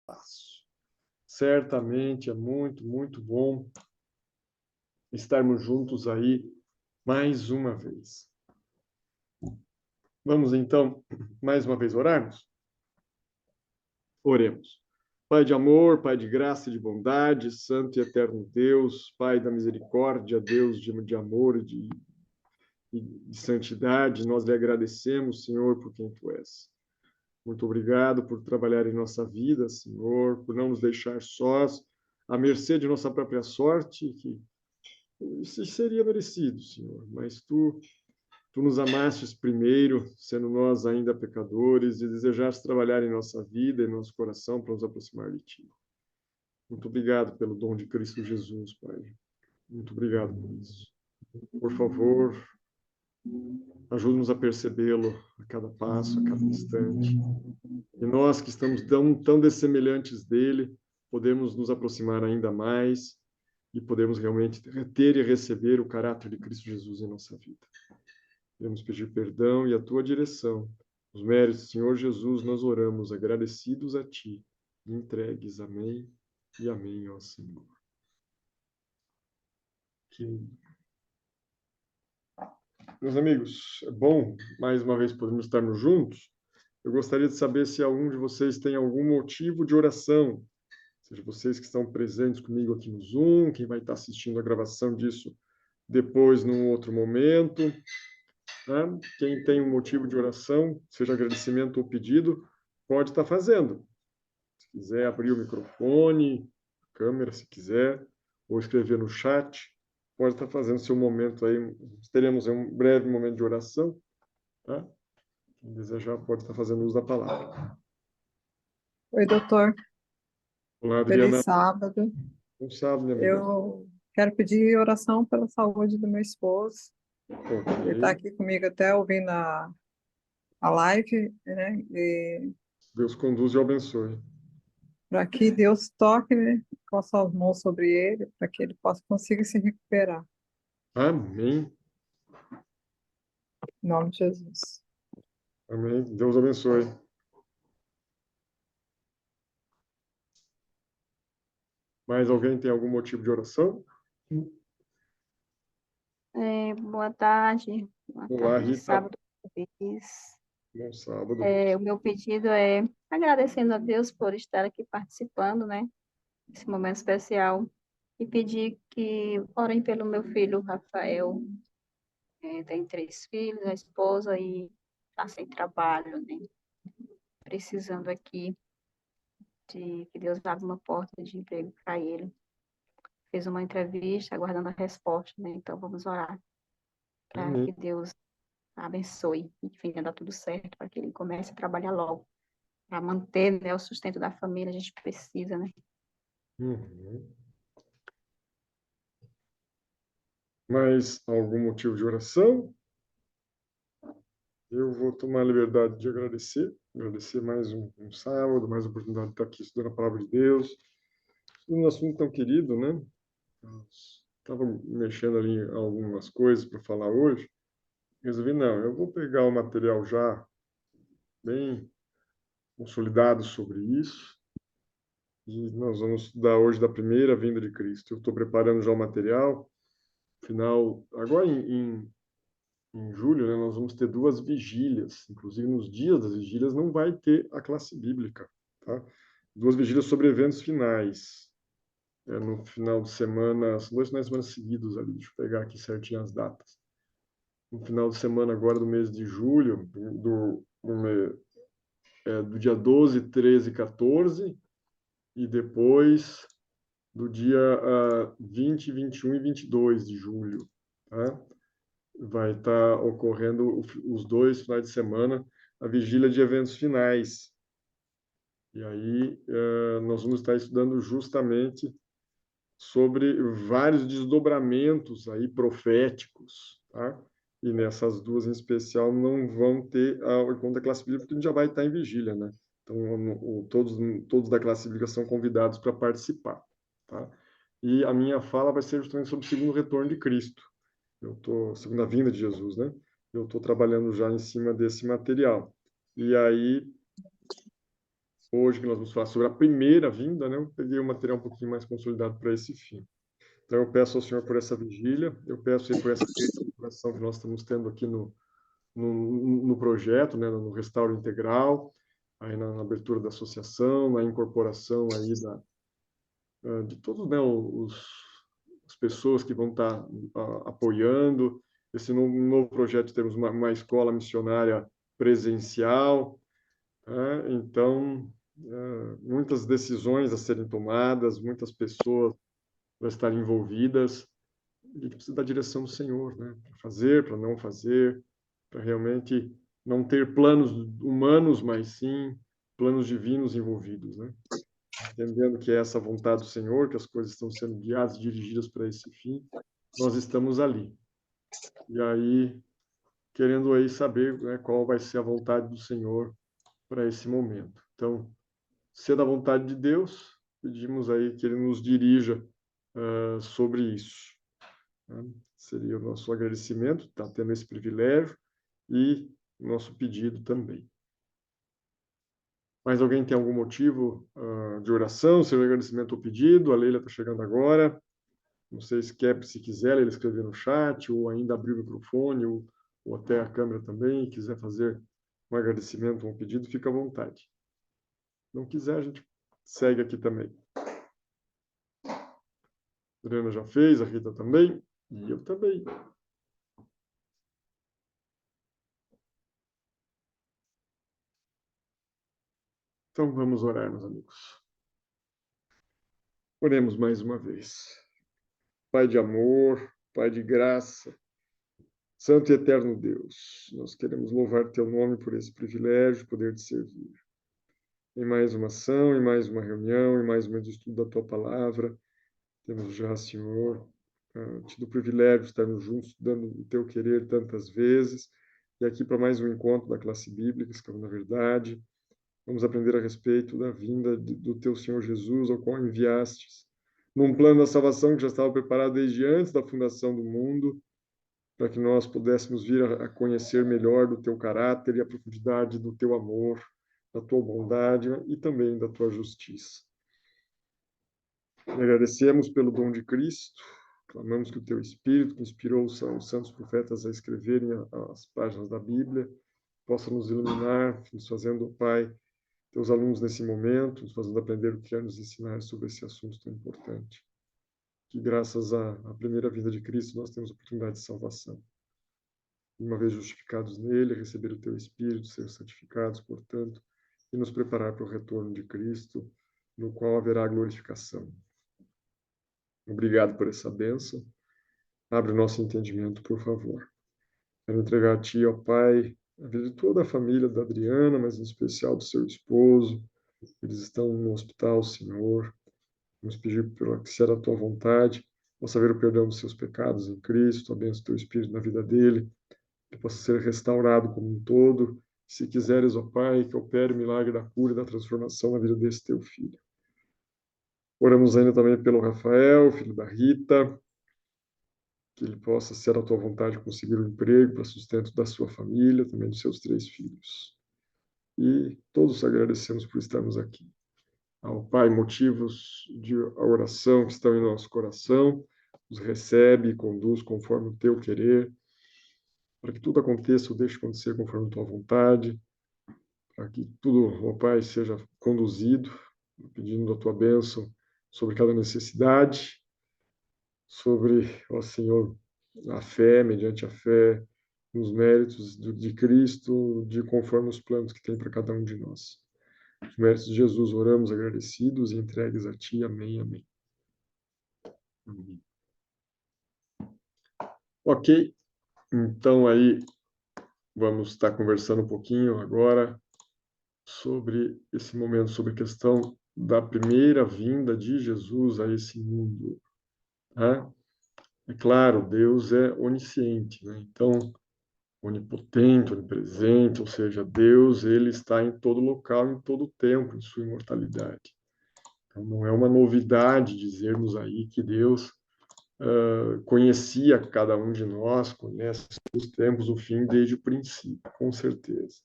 passo. Certamente é muito, muito bom estarmos juntos aí mais uma vez. Vamos então, mais uma vez, orarmos? Oremos. Pai de amor, Pai de graça e de bondade, Santo e eterno Deus, Pai da misericórdia, Deus de amor e de santidade, nós lhe agradecemos, Senhor, por quem Tu és. Muito obrigado por trabalhar em nossa vida, Senhor, por não nos deixar sós, à mercê de nossa própria sorte, que isso seria merecido, Senhor, mas Tu nos amastes primeiro, sendo nós ainda pecadores, e desejaste trabalhar em nossa vida, em nosso coração, para nos aproximar de Ti. Muito obrigado pelo dom de Cristo Jesus, Pai. Muito obrigado por isso. Por favor, ajude-nos a percebê-lo a cada passo, a cada instante. E nós que estamos tão dessemelhantes dele, podemos nos aproximar ainda mais e podemos realmente ter e receber o caráter de Cristo Jesus em nossa vida. Queremos pedir perdão e a tua direção. Os méritos do Senhor Jesus, nós oramos agradecidos a ti, entregues. Amém e amém, ó Senhor. Meus amigos, é bom mais uma vez podermos estarmos juntos. Eu gostaria de saber se algum de vocês tem algum motivo de oração, seja vocês que estão presentes comigo aqui no Zoom, quem vai estar assistindo a gravação disso depois, num outro momento. Né? Quem tem um motivo de oração, seja agradecimento ou pedido, pode estar fazendo. Se quiser abrir o microfone, câmera, se quiser, ou escrever no chat, pode estar fazendo seu momento aí. Teremos um breve momento de oração. Tá? Quem desejar pode estar fazendo uso da palavra. Oi, doutor. Olá, Adriana. Feliz sábado. Bom sábado, minha amiga. Eu quero pedir oração pela saúde do meu esposo. Ok. Ele está aqui comigo até ouvindo a live, né? E Deus conduz e o abençoe. para que Deus toque, né, com as suas mãos sobre ele, para que ele consiga se recuperar. Amém. Em nome de Jesus. Amém. Deus abençoe. Mais alguém tem algum motivo de oração? Boa tarde. Boa Olá, tarde de Rita. sábado. Feliz. Bom sábado. O meu pedido é agradecendo a Deus por estar aqui participando, né, desse momento especial, e pedir que orem pelo meu filho, Rafael. Tem 3 filhos, a esposa, e está sem trabalho, né, precisando aqui de que Deus abra uma porta de emprego para ele. Fez uma entrevista, aguardando a resposta, né, então vamos orar para Amém. que Deus abençoe, enfim, dar tudo certo, para que ele comece a trabalhar logo, para manter, né, o sustento da família, a gente precisa, né? Uhum. Mais algum motivo de oração? Eu vou tomar a liberdade de agradecer mais um sábado, mais uma oportunidade de estar aqui estudando a palavra de Deus. Um assunto tão querido, né? Estava mexendo ali em algumas coisas para falar hoje. Resolvi, não, eu vou pegar o material já bem consolidado sobre isso e nós vamos estudar hoje da primeira vinda de Cristo. Eu estou preparando já o material. Final, agora em julho, né, nós vamos ter 2 vigílias. Inclusive, nos dias das vigílias não vai ter a classe bíblica. Tá? 2 vigílias sobre eventos finais. No final de semana, são 2 finais de semana seguidos ali. Deixa eu pegar aqui certinho as datas. No final de semana agora do mês de julho, do dia 12, 13 e 14, e depois do dia 20, 21 e 22 de julho. Tá? Vai estar ocorrendo os 2 finais de semana, a vigília de eventos finais. E aí nós vamos estar estudando justamente sobre vários desdobramentos aí proféticos, tá? E nessas 2 em especial não vão ter a conta da classe bíblica, porque a gente já vai estar em vigília, né? Então, todos da classe bíblica são convidados para participar, tá? E a minha fala vai ser justamente sobre o segundo retorno de Cristo. Segunda vinda de Jesus, né? Eu estou trabalhando já em cima desse material. E aí, hoje, que nós vamos falar sobre a primeira vinda, né? Eu peguei um material um pouquinho mais consolidado para esse fim. Então, eu peço ao Senhor por essa vigília, eu peço aí por essa coração que nós estamos tendo aqui no projeto, né? No Restauro Integral, aí na abertura da associação, na incorporação aí de todos, né, as pessoas que vão estar apoiando. Esse novo projeto, temos uma escola missionária presencial, né? Então, muitas decisões a serem tomadas, muitas pessoas vão estar envolvidas, e a gente precisa da direção do Senhor, né? Para fazer, para não fazer, para realmente não ter planos humanos, mas sim planos divinos envolvidos, né? Entendendo que é essa vontade do Senhor, que as coisas estão sendo guiadas e dirigidas para esse fim, nós estamos ali. E aí, querendo aí saber, né, qual vai ser a vontade do Senhor para esse momento. Então, se é da vontade de Deus, pedimos aí que Ele nos dirija sobre isso, né? Seria o nosso agradecimento, estar tendo esse privilégio, e nosso pedido também. Mais alguém tem algum motivo de oração, seu agradecimento ou pedido? A Leila está chegando agora. Não sei se quiser, ele escrever no chat, ou ainda abrir o microfone, ou até a câmera também, e quiser fazer um agradecimento ou um pedido, fica à vontade. Não quiser, a gente segue aqui também. A Adriana já fez, a Rita também, e eu também. Então vamos orar, meus amigos. Oremos mais uma vez. Pai de amor, Pai de graça, Santo e eterno Deus, nós queremos louvar teu nome por esse privilégio, poder te servir. Em mais uma ação, em mais uma reunião, em mais um estudo da tua palavra, temos já, Senhor, tido o privilégio de estarmos juntos, estudando o teu querer tantas vezes, e aqui para mais um encontro da classe bíblica, Escravo na Verdade. Vamos aprender a respeito da vinda do teu Senhor Jesus, ao qual enviastes, num plano da salvação que já estava preparado desde antes da fundação do mundo, para que nós pudéssemos vir a conhecer melhor do teu caráter e a profundidade do teu amor, da tua bondade e também da tua justiça. Agradecemos pelo dom de Cristo, clamamos que o teu Espírito, que inspirou os santos profetas a escreverem as páginas da Bíblia, possa nos iluminar, nos fazendo, Pai, teus alunos nesse momento, nos fazendo aprender o que quer nos ensinar sobre esse assunto tão importante. Que graças à primeira vinda de Cristo nós temos a oportunidade de salvação. Uma vez justificados nele, receber o teu Espírito, ser santificados, portanto, e nos preparar para o retorno de Cristo, no qual haverá glorificação. Obrigado por essa bênção. Abre o nosso entendimento, por favor. Quero entregar a Ti, ó Pai, a vida de toda a família da Adriana, mas em especial do seu esposo. Eles estão no hospital, Senhor. Vamos pedir que seja a Tua vontade, possa ver o perdão dos seus pecados em Cristo, a bênção do Teu Espírito na vida dele, que possa ser restaurado como um todo. Se quiseres, ó Pai, que opere o milagre da cura e da transformação na vida desse Teu filho. Oramos ainda também pelo Rafael, filho da Rita, que ele possa ser a Tua vontade conseguir um emprego para sustento da sua família, também dos seus 3 filhos. E todos agradecemos por estarmos aqui. Ao Pai, motivos de oração que estão em nosso coração, os recebe e conduz conforme o Teu querer, para que tudo aconteça ou deixe acontecer conforme a Tua vontade, para que tudo, ó Pai, seja conduzido, pedindo a Tua bênção sobre cada necessidade, sobre, ó Senhor, a fé, mediante a fé, nos méritos de Cristo, de conforme os planos que tem para cada um de nós. Os méritos de Jesus, oramos agradecidos e entregues a Ti. Amém, amém. Amém. Ok, então aí vamos estar conversando um pouquinho agora sobre esse momento, sobre a questão da primeira vinda de Jesus a esse mundo, né? É claro, Deus é onisciente, né? Então, onipotente, onipresente, ou seja, Deus, ele está em todo local, em todo tempo, em sua imortalidade. Então, não é uma novidade dizermos aí que Deus conhecia cada um de nós, conhece os tempos, o fim desde o princípio, com certeza.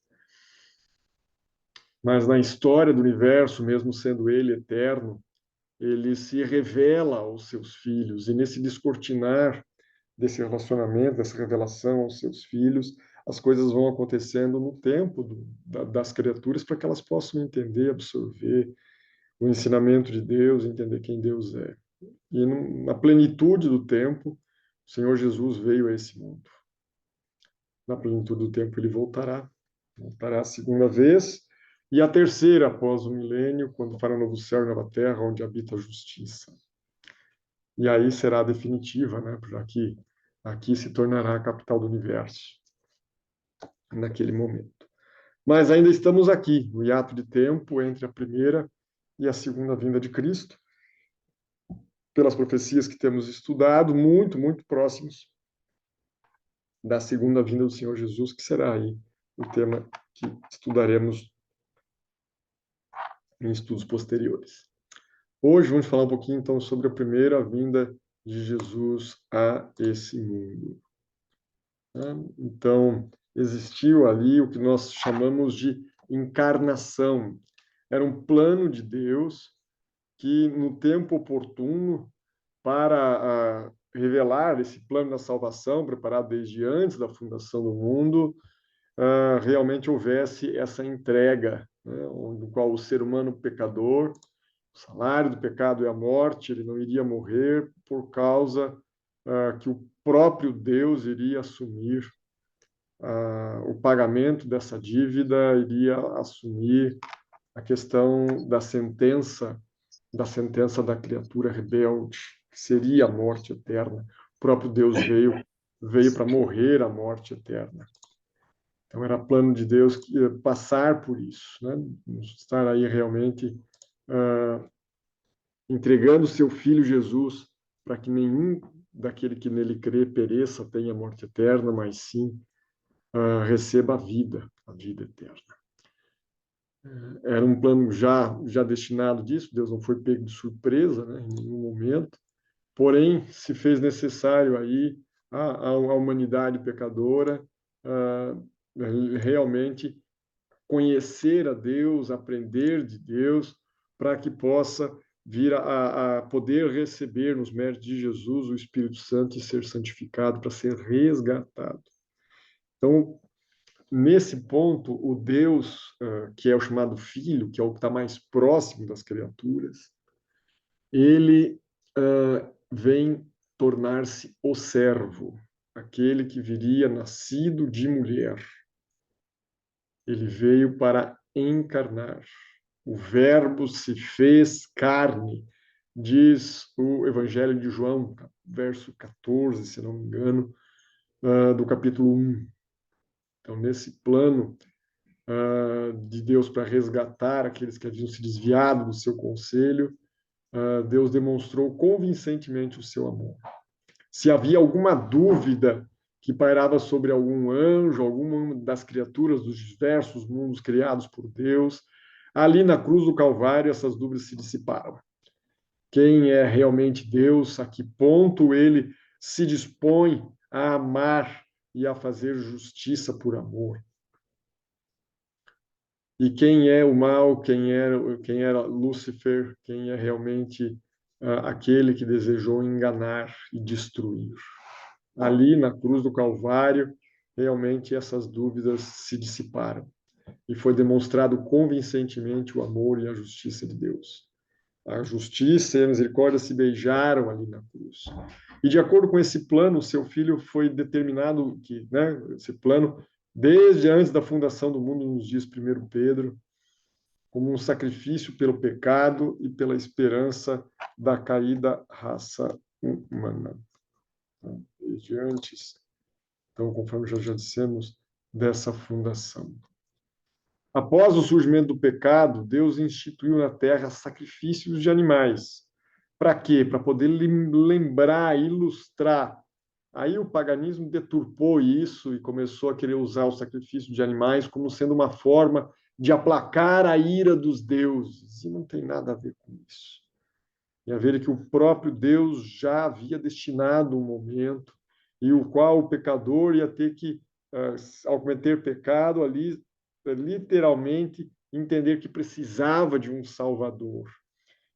mas na história do universo, mesmo sendo ele eterno, ele se revela aos seus filhos, e nesse descortinar desse relacionamento, dessa revelação aos seus filhos, as coisas vão acontecendo no tempo das criaturas para que elas possam entender, absorver o ensinamento de Deus, entender quem Deus é. E na plenitude do tempo, o Senhor Jesus veio a esse mundo. Na plenitude do tempo, ele voltará a segunda vez, e a terceira após o milênio, quando fará um novo céu e nova terra, onde habita a justiça. E aí será definitiva, né? Porque aqui se tornará a capital do universo, naquele momento. Mas ainda estamos aqui, no hiato de tempo entre a primeira e a segunda vinda de Cristo, pelas profecias que temos estudado, muito, muito próximos da segunda vinda do Senhor Jesus, que será aí o tema que estudaremos em estudos posteriores. Hoje vamos falar um pouquinho, então, sobre a primeira vinda de Jesus a esse mundo. Então, existiu ali o que nós chamamos de encarnação. Era um plano de Deus que, no tempo oportuno, para revelar esse plano da salvação, preparado desde antes da fundação do mundo, realmente houvesse essa entrega, né, no qual o ser humano pecador, o salário do pecado é a morte, ele não iria morrer por causa que o próprio Deus iria assumir o pagamento dessa dívida, iria assumir a questão da sentença da criatura rebelde, que seria a morte eterna. O próprio Deus veio para morrer a morte eterna. Então era plano de Deus passar por isso, né? Estar aí realmente entregando seu filho Jesus para que nenhum daquele que nele crê pereça, tenha morte eterna, mas sim receba a vida eterna. Era um plano já destinado disso, Deus não foi pego de surpresa, né, em nenhum momento, porém se fez necessário aí a humanidade pecadora realmente conhecer a Deus, aprender de Deus, para que possa vir a poder receber nos méritos de Jesus o Espírito Santo e ser santificado para ser resgatado. Então, nesse ponto, o Deus, que é o chamado Filho, que é o que está mais próximo das criaturas, ele vem tornar-se o servo, aquele que viria nascido de mulher. Ele veio para encarnar. O Verbo se fez carne, diz o Evangelho de João, verso 14, se não me engano, do capítulo 1. Então, nesse plano de Deus para resgatar aqueles que haviam se desviado do seu conselho, Deus demonstrou convincentemente o seu amor. Se havia alguma dúvida que pairava sobre algum anjo, alguma das criaturas dos diversos mundos criados por Deus, ali na cruz do Calvário essas dúvidas se dissiparam. Quem é realmente Deus? A que ponto ele se dispõe a amar e a fazer justiça por amor? E quem é o mal? Quem era Lúcifer? Quem é realmente aquele que desejou enganar e destruir? Ali na cruz do Calvário, realmente essas dúvidas se dissiparam e foi demonstrado convincentemente o amor e a justiça de Deus. A justiça e a misericórdia se beijaram ali na cruz. E de acordo com esse plano, seu filho foi determinado que, né, esse plano, desde antes da fundação do mundo, nos diz 1 Pedro, como um sacrifício pelo pecado e pela esperança da caída raça humana. Desde antes, então, conforme já dissemos, dessa fundação. Após o surgimento do pecado, Deus instituiu na terra sacrifícios de animais. Para quê? Para poder lembrar, ilustrar. Aí o paganismo deturpou isso e começou a querer usar o sacrifício de animais como sendo uma forma de aplacar a ira dos deuses. E não tem nada a ver com isso. Tem a ver que o próprio Deus já havia destinado um momento e o qual o pecador ia ter que, ao cometer pecado, ali literalmente entender que precisava de um Salvador.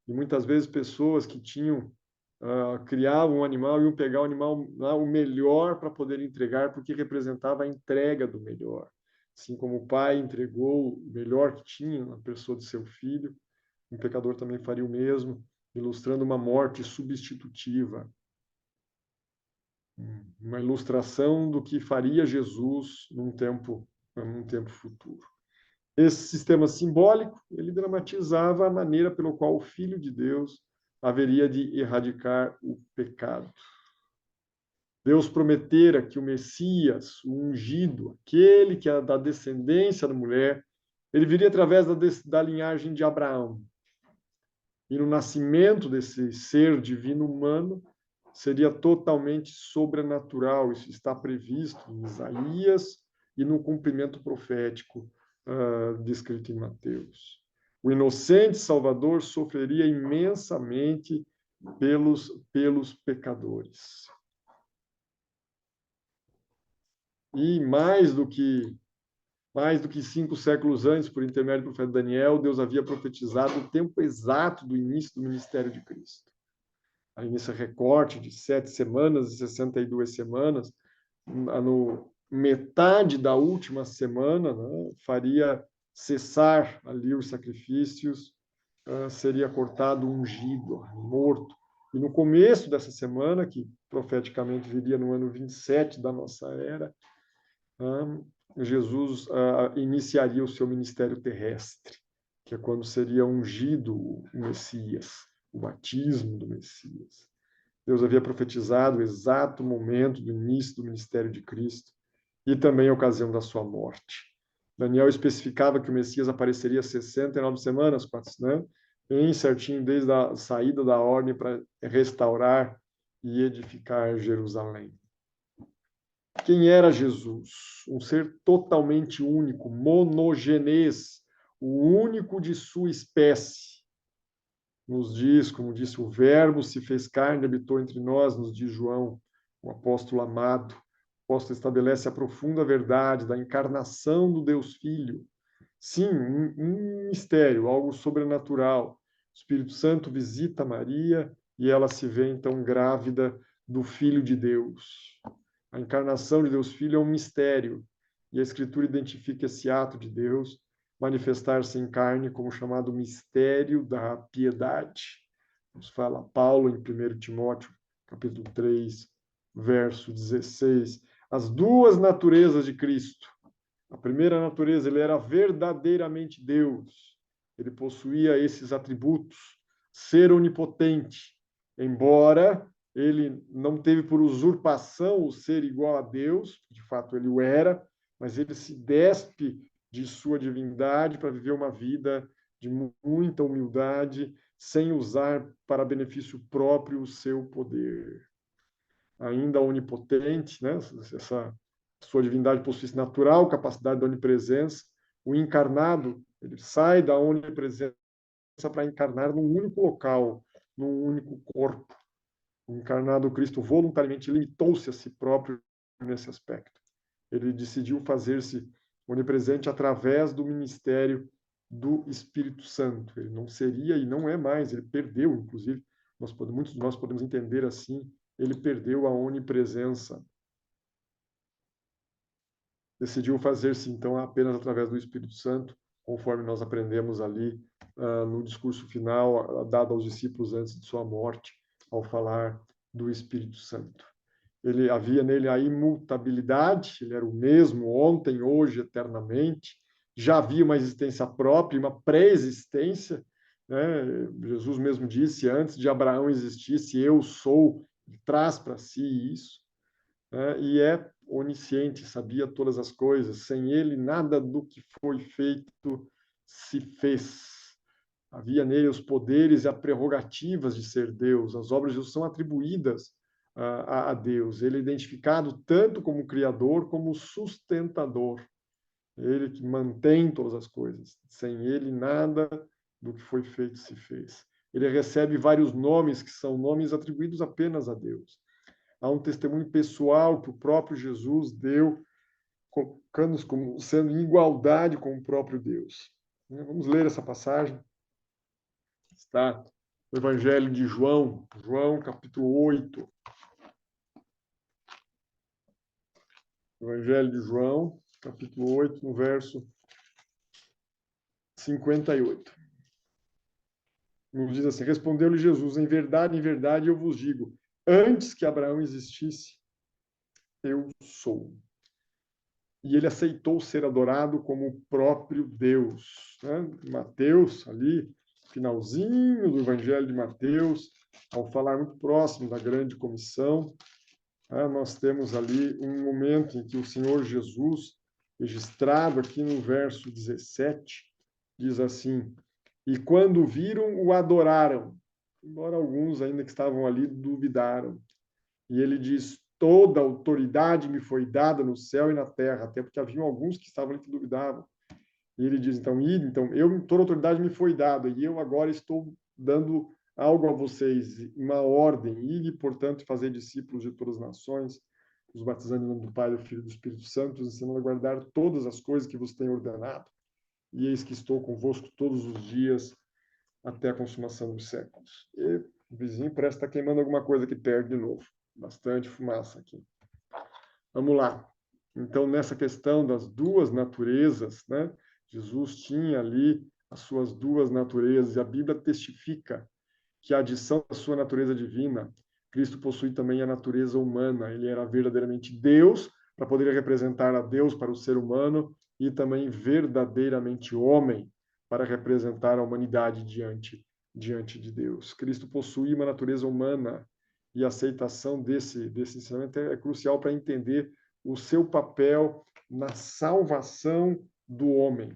E muitas vezes pessoas que criavam um animal, iam pegar o animal, o melhor para poder entregar, porque representava a entrega do melhor. Assim como o pai entregou o melhor que tinha na pessoa de seu filho, um pecador também faria o mesmo, ilustrando uma morte substitutiva. Uma ilustração do que faria Jesus num tempo futuro. Esse sistema simbólico, ele dramatizava a maneira pelo qual o Filho de Deus haveria de erradicar o pecado. Deus prometera que o Messias, o ungido, aquele que é da descendência da mulher, ele viria através da linhagem de Abraão. E no nascimento desse ser divino humano, seria totalmente sobrenatural. Isso está previsto em Isaías e no cumprimento profético descrito em Mateus. O inocente Salvador sofreria imensamente pelos pecadores. E mais do que 5 séculos antes, por intermédio do profeta Daniel, Deus havia profetizado o tempo exato do início do ministério de Cristo. Aí nesse recorte de 7 semanas e 62 semanas, no metade da última semana, né, faria cessar ali os sacrifícios, seria cortado o ungido, morto. E no começo dessa semana, que profeticamente viria no ano 27 da nossa era, Jesus iniciaria o seu ministério terrestre, que é quando seria ungido o Messias, o batismo do Messias. Deus havia profetizado o exato momento do início do ministério de Cristo e também a ocasião da sua morte. Daniel especificava que o Messias apareceria 69 semanas, né? Bem certinho, desde a saída da ordem para restaurar e edificar Jerusalém. Quem era Jesus? Um ser totalmente único, monogenês, o único de sua espécie. Nos diz, como disse, o Verbo se fez carne e habitou entre nós, nos diz João, o apóstolo amado. O apóstolo estabelece a profunda verdade da encarnação do Deus Filho. Sim, um mistério, algo sobrenatural. O Espírito Santo visita Maria e ela se vê, então, grávida do Filho de Deus. A encarnação de Deus Filho é um mistério, e a Escritura identifica esse ato de Deus manifestar-se em carne como chamado mistério da piedade. Nos fala Paulo em 1 Timóteo, capítulo 3, verso 16. As duas naturezas de Cristo. A primeira natureza, ele era verdadeiramente Deus. Ele possuía esses atributos. Ser onipotente, embora ele não teve por usurpação o ser igual a Deus, de fato ele o era, mas ele se despe de sua divindade para viver uma vida de muita humildade, sem usar para benefício próprio o seu poder. Ainda onipotente, né? Essa sua divindade possui natural capacidade de onipresença. O encarnado, ele sai da onipresença para encarnar num único local, num único corpo. O encarnado Cristo voluntariamente limitou-se a si próprio nesse aspecto. Ele decidiu fazer-se onipresente através do ministério do Espírito Santo. Ele não seria e não é mais, ele perdeu, inclusive, muitos de nós podemos entender assim, ele perdeu a onipresença. Decidiu fazer-se, então, apenas através do Espírito Santo, conforme nós aprendemos ali no discurso final dado aos discípulos antes de sua morte, ao falar do Espírito Santo. Ele havia nele a imutabilidade, ele era o mesmo ontem, hoje, eternamente. Já havia uma existência própria, uma pré-existência, né? Jesus mesmo disse, antes de Abraão existisse, eu sou, ele traz para si isso, né? E é onisciente, sabia todas as coisas. Sem ele, nada do que foi feito se fez. Havia nele os poderes e as prerrogativas de ser Deus. As obras de Deus são atribuídas a Deus. Ele é identificado tanto como Criador como sustentador. Ele que mantém todas as coisas. Sem ele, nada do que foi feito se fez. Ele recebe vários nomes que são nomes atribuídos apenas a Deus. Há um testemunho pessoal que o próprio Jesus deu, colocando-nos como sendo em igualdade com o próprio Deus. Vamos ler essa passagem. Está no Evangelho de João, João capítulo 8. Evangelho de João, capítulo 8, no verso 58. Nos diz assim: respondeu-lhe Jesus, em verdade eu vos digo, antes que Abraão existisse, eu sou. E ele aceitou ser adorado como o próprio Deus. Né? Mateus, ali, finalzinho do Evangelho de Mateus, ao falar muito próximo da grande comissão, nós temos ali um momento em que o Senhor Jesus, registrado aqui no verso 17, diz assim: e quando viram, o adoraram, embora alguns ainda que estavam ali duvidaram. E ele diz: toda autoridade me foi dada no céu e na terra, até porque haviam alguns que estavam ali que duvidavam. E ele diz: então, toda autoridade me foi dada, e eu agora estou dando algo a vocês, uma ordem, e, portanto, fazer discípulos de todas as nações, os batizando em nome do Pai, do Filho e do Espírito Santo, os ensinando a guardar todas as coisas que vos tenho ordenado. E eis que estou convosco todos os dias, até a consumação dos séculos. E o vizinho parece estar queimando alguma coisa aqui perto de novo. Bastante fumaça aqui. Vamos lá. Então, nessa questão das duas naturezas, né? Jesus tinha ali as suas duas naturezas, e a Bíblia testifica que a adição da sua natureza divina, Cristo possui também a natureza humana. Ele era verdadeiramente Deus, para poder representar a Deus para o ser humano, e também verdadeiramente homem, para representar a humanidade diante de Deus. Cristo possui uma natureza humana, e a aceitação desse ensinamento é crucial para entender o seu papel na salvação do homem.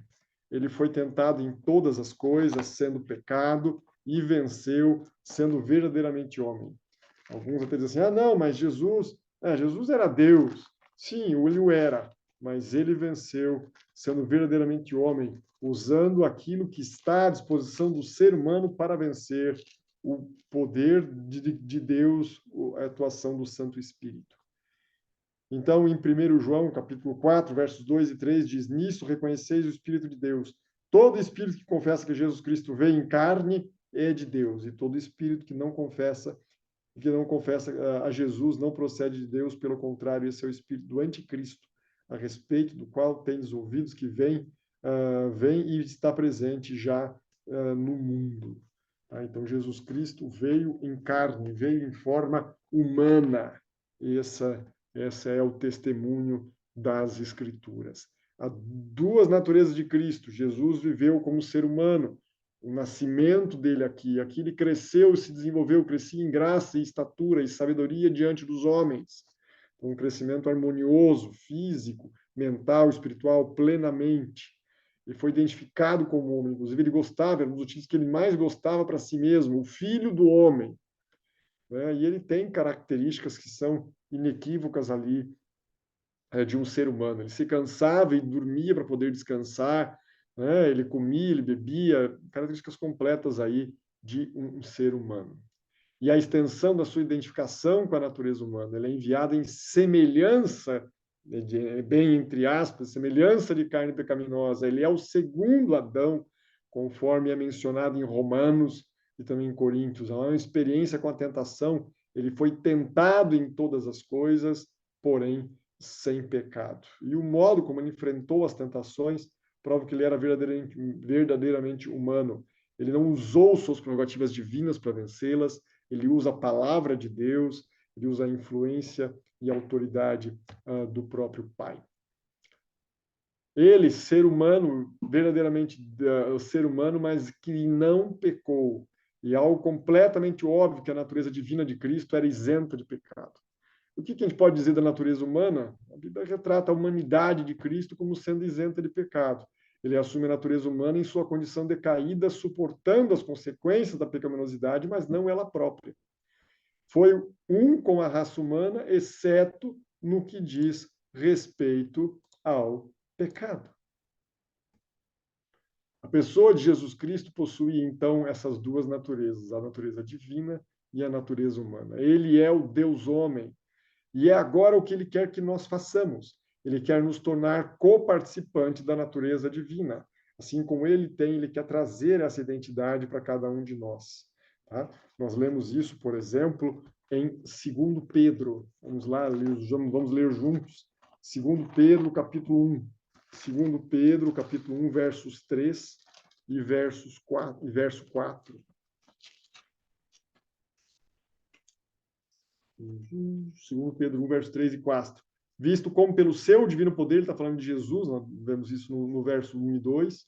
Ele foi tentado em todas as coisas, sendo pecado, e venceu, sendo verdadeiramente homem. Alguns até dizem assim: não, mas Jesus era Deus. Sim, ele o era, mas ele venceu, sendo verdadeiramente homem, usando aquilo que está à disposição do ser humano para vencer o poder de Deus, a atuação do Santo Espírito. Então, em 1 João, capítulo 4, versos 2 e 3, diz: nisso reconheceis o Espírito de Deus. Todo espírito que confessa que Jesus Cristo veio em carne é de Deus, e todo espírito que não confessa a Jesus não procede de Deus, pelo contrário, esse é o espírito do anticristo, a respeito do qual tendes ouvidos que vem e está presente já no mundo. Tá? Então, Jesus Cristo veio em carne, veio em forma humana. Esse é o testemunho das Escrituras. Há duas naturezas de Cristo. Jesus viveu como ser humano, o nascimento dele aqui ele cresceu, se desenvolveu, crescia em graça e estatura e sabedoria diante dos homens. Um crescimento harmonioso, físico, mental, espiritual, plenamente. Ele foi identificado como homem, inclusive ele gostava, era um dos títulos que ele mais gostava para si mesmo, o filho do homem. Né? E ele tem características que são inequívocas ali de um ser humano. Ele se cansava e dormia para poder descansar, né? Ele comia, ele bebia, características completas aí de um ser humano. E a extensão da sua identificação com a natureza humana, ela é enviada em semelhança, bem entre aspas, semelhança de carne pecaminosa. Ele é o segundo Adão, conforme é mencionado em Romanos e também em Coríntios. Há uma experiência com a tentação. Ele foi tentado em todas as coisas, porém sem pecado. E o modo como ele enfrentou as tentações prova que ele era verdadeiramente humano. Ele não usou suas prerrogativas divinas para vencê-las, ele usa a palavra de Deus, ele usa a influência e a autoridade do próprio Pai. Ele, ser humano, verdadeiramente ser humano, mas que não pecou. E é algo completamente óbvio que a natureza divina de Cristo era isenta de pecado. O que a gente pode dizer da natureza humana? A Bíblia retrata a humanidade de Cristo como sendo isenta de pecado. Ele assume a natureza humana em sua condição decaída, suportando as consequências da pecaminosidade, mas não ela própria. Foi um com a raça humana, exceto no que diz respeito ao pecado. A pessoa de Jesus Cristo possui, então, essas duas naturezas, a natureza divina e a natureza humana. Ele é o Deus-homem. E é agora o que ele quer que nós façamos. Ele quer nos tornar coparticipantes da natureza divina. assim como ele tem, ele quer trazer essa identidade para cada um de nós. Tá? Nós lemos isso, por exemplo, em 2 Pedro. Vamos lá, vamos ler juntos. 2 Pedro, capítulo 1. 2 Pedro, capítulo 1, versos 3 e verso 4. 2 Pedro 1, verso 3 e 4. Visto como pelo seu divino poder, ele está falando de Jesus, nós vemos isso no verso 1 e 2,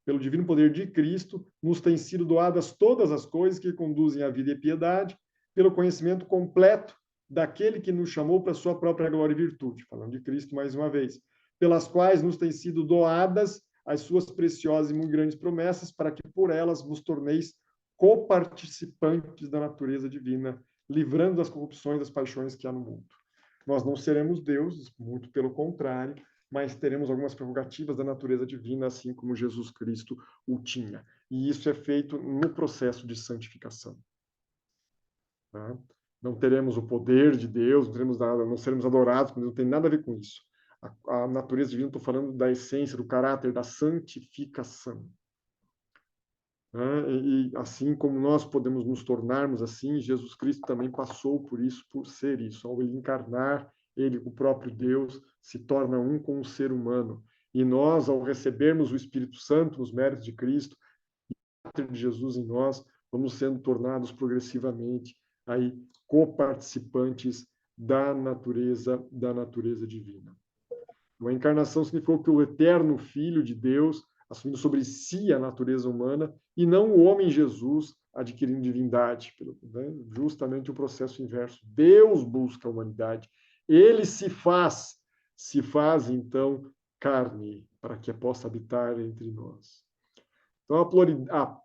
pelo divino poder de Cristo, nos têm sido doadas todas as coisas que conduzem à vida e piedade, pelo conhecimento completo daquele que nos chamou para a sua própria glória e virtude, falando de Cristo mais uma vez, pelas quais nos têm sido doadas as suas preciosas e muito grandes promessas, para que por elas vos torneis coparticipantes da natureza divina, livrando das corrupções das paixões que há no mundo. Nós não seremos deuses, muito pelo contrário, mas teremos algumas prerrogativas da natureza divina, assim como Jesus Cristo o tinha. E isso é feito no processo de santificação. Tá? Não teremos o poder de Deus, não seremos adorados, mas não tem nada a ver com isso. A natureza divina, estou falando da essência, do caráter, da santificação. E assim como nós podemos nos tornarmos assim, Jesus Cristo também passou por isso, por ser isso. Ao ele encarnar, ele, o próprio Deus, se torna um com o ser humano. E nós, ao recebermos o Espírito Santo, nos méritos de Cristo, o caráter de Jesus em nós, vamos sendo tornados progressivamente aí coparticipantes da natureza divina. A encarnação significou que o eterno Filho de Deus, assumindo sobre si a natureza humana, e não o homem Jesus adquirindo divindade. Justamente o processo inverso. Deus busca a humanidade. Ele se faz então carne, para que possa habitar entre nós. Então, a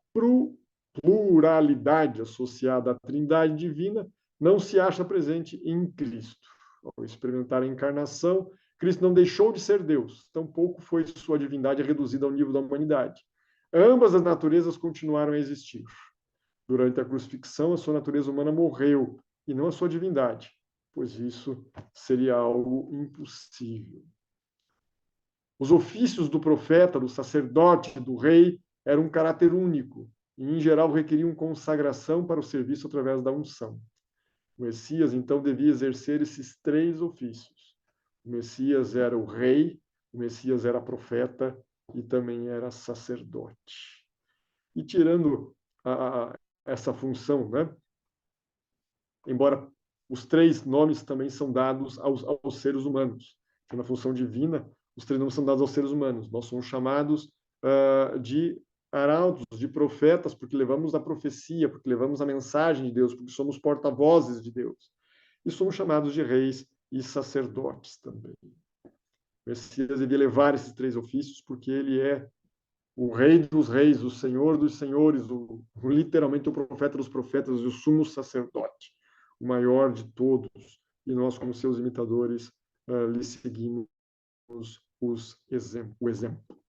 pluralidade associada à Trindade divina não se acha presente em Cristo. Ao experimentar a encarnação, Cristo não deixou de ser Deus, tampouco foi sua divindade reduzida ao nível da humanidade. Ambas as naturezas continuaram a existir. Durante a crucifixão, a sua natureza humana morreu, e não a sua divindade, pois isso seria algo impossível. Os ofícios do profeta, do sacerdote, do rei, eram um caráter único, e, em geral, requeriam consagração para o serviço através da unção. O Messias, então, devia exercer esses 3 ofícios. O Messias era o rei, o Messias era profeta e também era sacerdote. E tirando essa função, né? Embora os 3 nomes também são dados aos seres humanos. Na função divina, os 3 nomes são dados aos seres humanos. Nós somos chamados de arautos, de profetas, porque levamos a profecia, porque levamos a mensagem de Deus, porque somos porta-vozes de Deus. E somos chamados de reis e sacerdotes também. O Messias devia levar esses 3 ofícios, porque ele é o rei dos reis, o senhor dos senhores, literalmente o profeta dos profetas e o sumo sacerdote, o maior de todos. E nós, como seus imitadores, lhe seguimos o exemplo.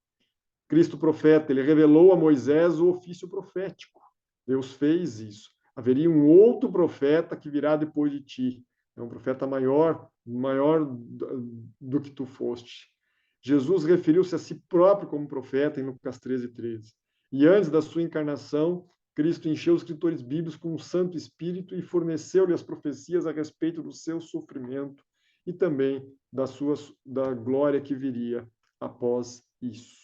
Cristo profeta, ele revelou a Moisés o ofício profético. Deus fez isso. Haveria um outro profeta que virá depois de ti. É um profeta maior do que tu foste. Jesus referiu-se a si próprio como profeta em Lucas 13:13. E antes da sua encarnação, Cristo encheu os escritores bíblicos com o Santo Espírito e forneceu-lhe as profecias a respeito do seu sofrimento e também da glória que viria após isso.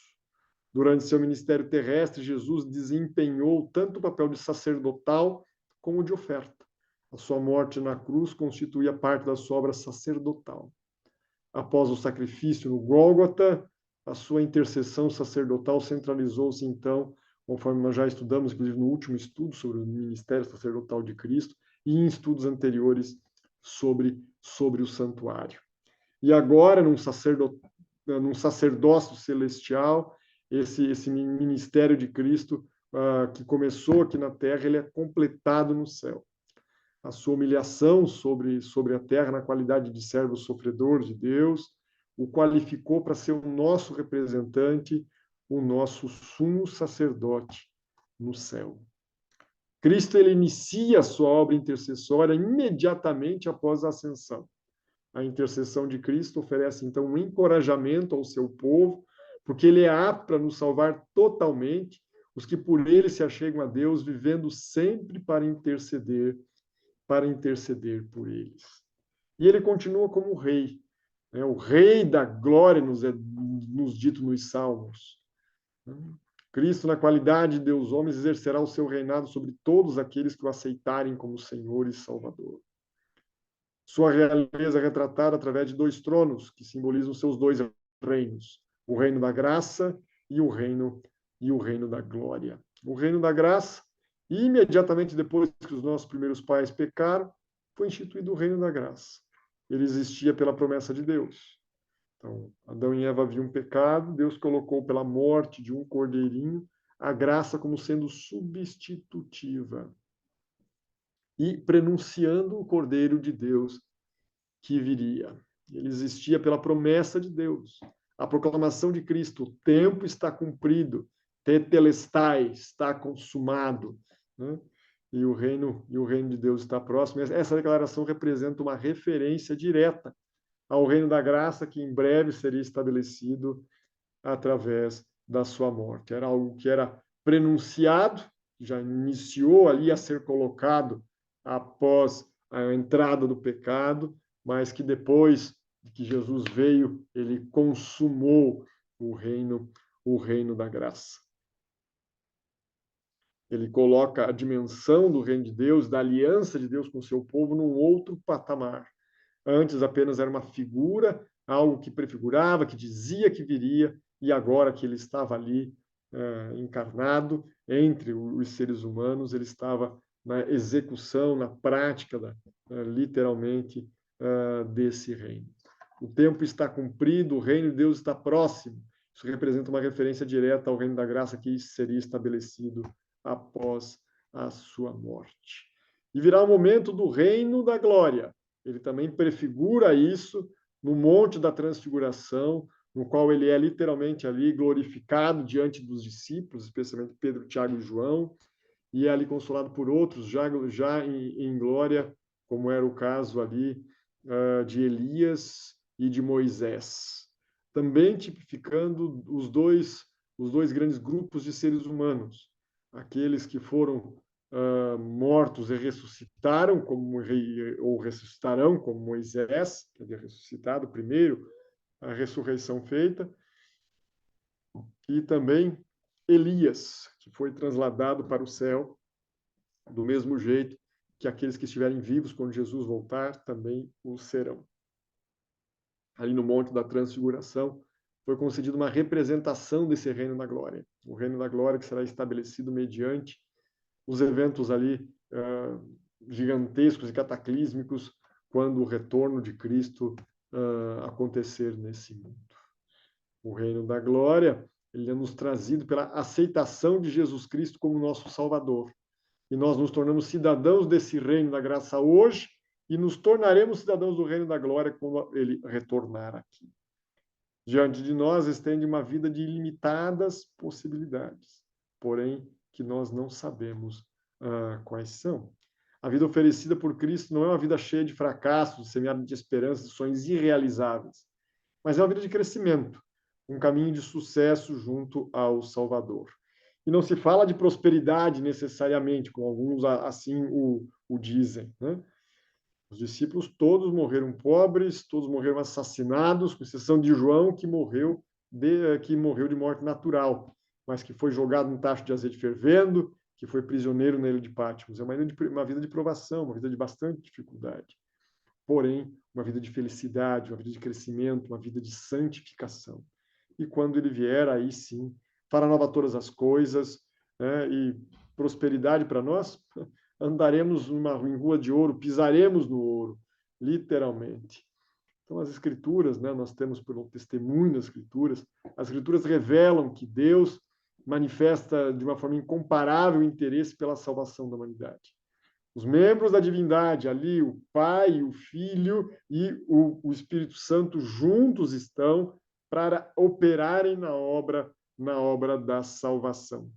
Durante seu ministério terrestre, Jesus desempenhou tanto o papel de sacerdotal como de oferta. A sua morte na cruz constituía parte da sua obra sacerdotal. Após o sacrifício no Gólgota, a sua intercessão sacerdotal centralizou-se, então, conforme nós já estudamos, inclusive no último estudo sobre o ministério sacerdotal de Cristo, e em estudos anteriores sobre o santuário. E agora, num sacerdócio celestial, esse ministério de Cristo, que começou aqui na terra, ele é completado no céu. A sua humilhação sobre a terra, na qualidade de servo sofredor de Deus, o qualificou para ser o nosso representante, o nosso sumo sacerdote no céu. Cristo, ele inicia a sua obra intercessória imediatamente após a ascensão. A intercessão de Cristo oferece, então, um encorajamento ao seu povo porque ele é apto para nos salvar totalmente, os que por ele se achegam a Deus, vivendo sempre para interceder por eles. E ele continua como rei, né? O rei da glória nos é nos dito nos Salmos. Cristo, na qualidade de Deus homens, exercerá o seu reinado sobre todos aqueles que o aceitarem como Senhor e Salvador. Sua realeza é retratada através de 2 tronos, que simbolizam seus 2 reinos, o reino da graça e o reino da glória. O reino da graça, imediatamente depois que os nossos primeiros pais pecaram, foi instituído o reino da graça. Ele existia pela promessa de Deus. Então, Adão e Eva haviam pecado, Deus colocou pela morte de um cordeirinho a graça como sendo substitutiva e prenunciando o Cordeiro de Deus que viria. Ele existia pela promessa de Deus. A proclamação de Cristo, o tempo está cumprido, tetelestai, está consumado, né? E o reino de Deus está próximo. Essa declaração representa uma referência direta ao reino da graça que em breve seria estabelecido através da sua morte. Era algo que era prenunciado, já iniciou ali a ser colocado após a entrada do pecado, mas que depois de que Jesus veio, ele consumou o reino da graça. Ele coloca a dimensão do reino de Deus, da aliança de Deus com o seu povo, num outro patamar. Antes apenas era uma figura, algo que prefigurava, que dizia que viria, e agora que ele estava ali encarnado entre os seres humanos, ele estava na execução, na prática, literalmente, desse reino. O tempo está cumprido, o reino de Deus está próximo. Isso representa uma referência direta ao reino da graça que seria estabelecido após a sua morte. E virá o momento do reino da glória. Ele também prefigura isso no Monte da Transfiguração, no qual ele é literalmente ali glorificado diante dos discípulos, especialmente Pedro, Tiago e João, e é ali consolado por outros, já em glória, como era o caso ali de Elias e de Moisés. Também tipificando os dois grandes grupos de seres humanos, aqueles que foram mortos e ressuscitaram, ou ressuscitarão, como Moisés, que havia ressuscitado primeiro, a ressurreição feita, e também Elias, que foi transladado para o céu, do mesmo jeito que aqueles que estiverem vivos quando Jesus voltar também o serão. Ali no Monte da Transfiguração, foi concedida uma representação desse reino da glória, o reino da glória que será estabelecido mediante os eventos ali gigantescos e cataclísmicos quando o retorno de Cristo acontecer nesse mundo. O reino da glória, ele é nos trazido pela aceitação de Jesus Cristo como nosso Salvador. E nós nos tornamos cidadãos desse reino da graça hoje e nos tornaremos cidadãos do reino da glória quando ele retornar aqui. Diante de nós estende uma vida de ilimitadas possibilidades, porém que nós não sabemos quais são. A vida oferecida por Cristo não é uma vida cheia de fracassos, semeada de esperanças, de sonhos irrealizáveis, mas é uma vida de crescimento, um caminho de sucesso junto ao Salvador. E não se fala de prosperidade necessariamente, como alguns assim o dizem, né? Os discípulos todos morreram pobres, todos morreram assassinados, com exceção de João, que morreu de morte natural, mas que foi jogado num tacho de azeite fervendo, que foi prisioneiro na ilha de Patmos. É uma vida de provação, uma vida de bastante dificuldade. Porém, uma vida de felicidade, uma vida de crescimento, uma vida de santificação. E quando ele vier, aí sim, fará nova todas as coisas, né? E prosperidade para nós, andaremos em rua de ouro, pisaremos no ouro, literalmente. Então, as Escrituras, né, nós temos pelo testemunho das Escrituras, as Escrituras revelam que Deus manifesta de uma forma incomparável interesse pela salvação da humanidade. Os membros da divindade, ali, o Pai, o Filho e o Espírito Santo juntos estão para operarem na obra da salvação.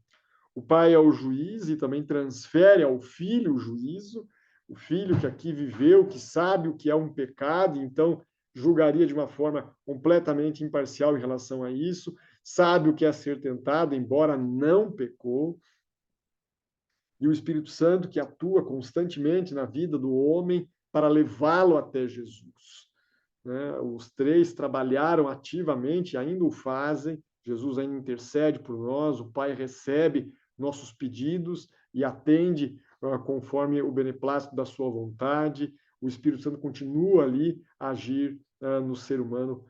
O Pai é o juiz e também transfere ao Filho o juízo, o Filho que aqui viveu, que sabe o que é um pecado, então julgaria de uma forma completamente imparcial em relação a isso, sabe o que é ser tentado, embora não pecou. E o Espírito Santo que atua constantemente na vida do homem para levá-lo até Jesus. Né? Os três trabalharam ativamente, ainda o fazem. Jesus ainda intercede por nós, o Pai recebe nossos pedidos e atende conforme o beneplácito da sua vontade. O Espírito Santo continua ali a agir no ser humano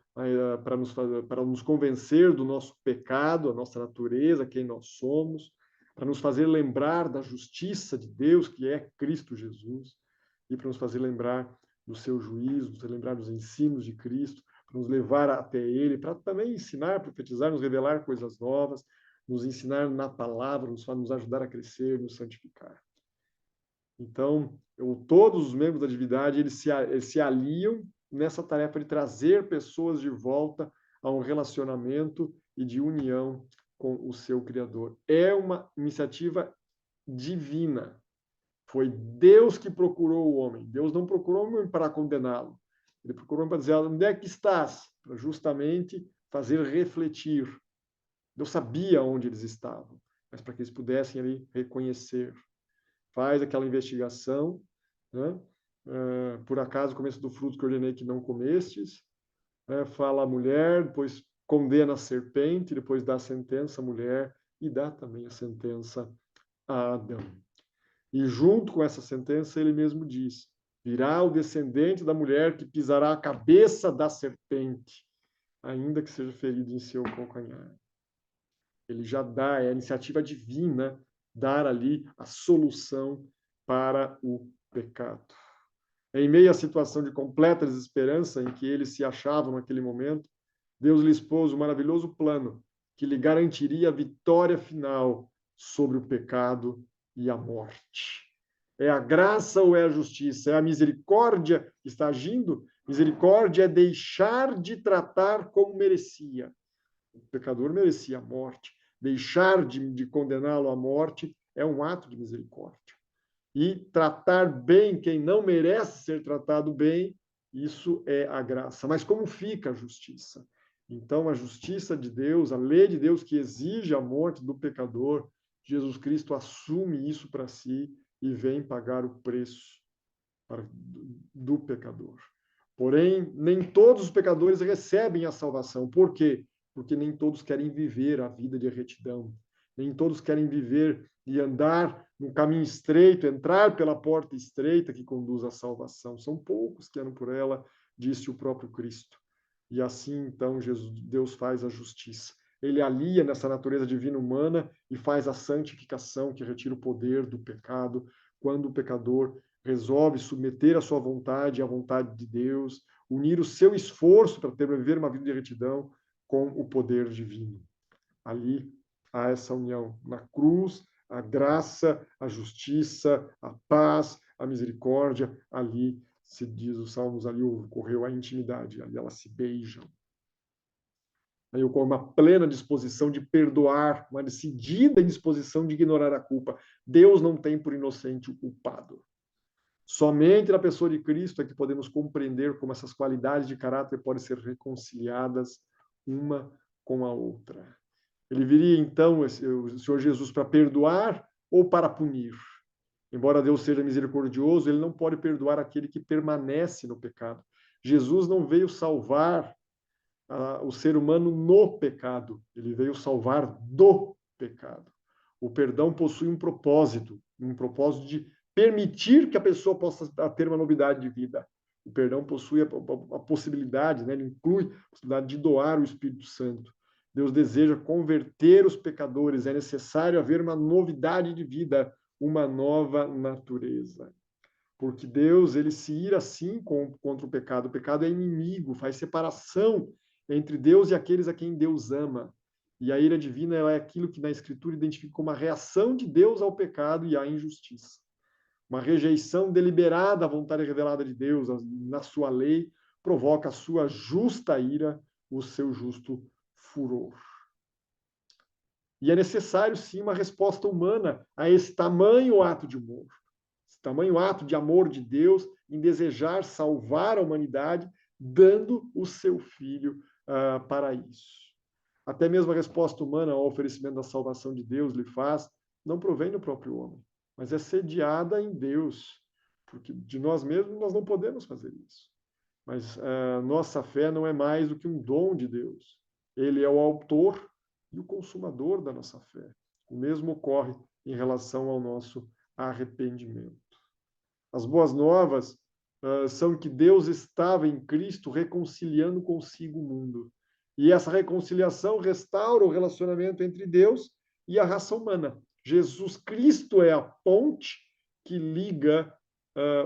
para nos convencer do nosso pecado, a nossa natureza, quem nós somos, para nos fazer lembrar da justiça de Deus, que é Cristo Jesus, e para nos fazer lembrar do seu juízo, nos lembrar dos ensinos de Cristo, para nos levar até Ele, para também ensinar, profetizar, nos revelar coisas novas, nos ensinar na palavra, nos ajudar a crescer, nos santificar. Então, todos os membros da divindade, eles se aliam nessa tarefa de trazer pessoas de volta a um relacionamento e de união com o seu Criador. É uma iniciativa divina. Foi Deus que procurou o homem. Deus não procurou o homem para condená-lo. Ele procurou para dizer, onde é que estás? Para justamente fazer refletir. Deus sabia onde eles estavam, mas para que eles pudessem ali reconhecer. Faz aquela investigação, né? Por acaso, começo do fruto que ordenei que não comestes, fala a mulher, depois condena a serpente, depois dá a sentença à mulher e dá também a sentença a Adão. E junto com essa sentença, ele mesmo diz, virá o descendente da mulher que pisará a cabeça da serpente, ainda que seja ferido em seu calcanhar. Ele já dá, é a iniciativa divina, dar ali a solução para o pecado. Em meio à situação de completa desesperança em que eles se achavam naquele momento, Deus lhes pôs um maravilhoso plano que lhe garantiria a vitória final sobre o pecado e a morte. É a graça ou é a justiça? É a misericórdia que está agindo? Misericórdia é deixar de tratar como merecia. O pecador merecia a morte. Deixar de condená-lo à morte é um ato de misericórdia. E tratar bem quem não merece ser tratado bem, isso é a graça. Mas como fica a justiça? Então, a justiça de Deus, a lei de Deus que exige a morte do pecador, Jesus Cristo assume isso para si e vem pagar o preço do pecador. Porém, nem todos os pecadores recebem a salvação. Por quê? Porque nem todos querem viver a vida de retidão. Nem todos querem viver e andar no caminho estreito, entrar pela porta estreita que conduz à salvação. São poucos que andam por ela, disse o próprio Cristo. E assim, então, Deus faz a justiça. Ele alia nessa natureza divina humana e faz a santificação que retira o poder do pecado, quando o pecador resolve submeter a sua vontade à vontade de Deus, unir o seu esforço para viver uma vida de retidão com o poder divino. Ali há essa união. Na cruz, a graça, a justiça, a paz, a misericórdia, ali, se diz os Salmos, ali ocorreu a intimidade, ali elas se beijam. Aí ocorre uma plena disposição de perdoar, uma decidida disposição de ignorar a culpa. Deus não tem por inocente o culpado. Somente na pessoa de Cristo é que podemos compreender como essas qualidades de caráter podem ser reconciliadas uma com a outra. Ele viria, então, o Senhor Jesus, para perdoar ou para punir? Embora Deus seja misericordioso, ele não pode perdoar aquele que permanece no pecado. Jesus não veio salvar o ser humano no pecado, ele veio salvar do pecado. O perdão possui um propósito de permitir que a pessoa possa ter uma novidade de vida. O perdão possui a possibilidade, né? Ele inclui a possibilidade de doar o Espírito Santo. Deus deseja converter os pecadores, é necessário haver uma novidade de vida, uma nova natureza. Porque Deus, ele se ira sim contra o pecado. O pecado é inimigo, faz separação entre Deus e aqueles a quem Deus ama. E a ira divina é aquilo que na Escritura identifica como a reação de Deus ao pecado e à injustiça. Uma rejeição deliberada à vontade revelada de Deus na sua lei provoca a sua justa ira, o seu justo furor. E é necessário, sim, uma resposta humana a esse tamanho ato de amor. Esse tamanho ato de amor de Deus em desejar salvar a humanidade, dando o seu Filho para isso. até mesmo a resposta humana ao oferecimento da salvação de Deus lhe faz, não provém do próprio homem, mas é sediada em Deus, porque de nós mesmos nós não podemos fazer isso. Mas nossa fé não é mais do que um dom de Deus. Ele é o autor e o consumador da nossa fé. O mesmo ocorre em relação ao nosso arrependimento. As boas novas são que Deus estava em Cristo reconciliando consigo o mundo. E essa reconciliação restaura o relacionamento entre Deus e a raça humana. Jesus Cristo é a ponte que liga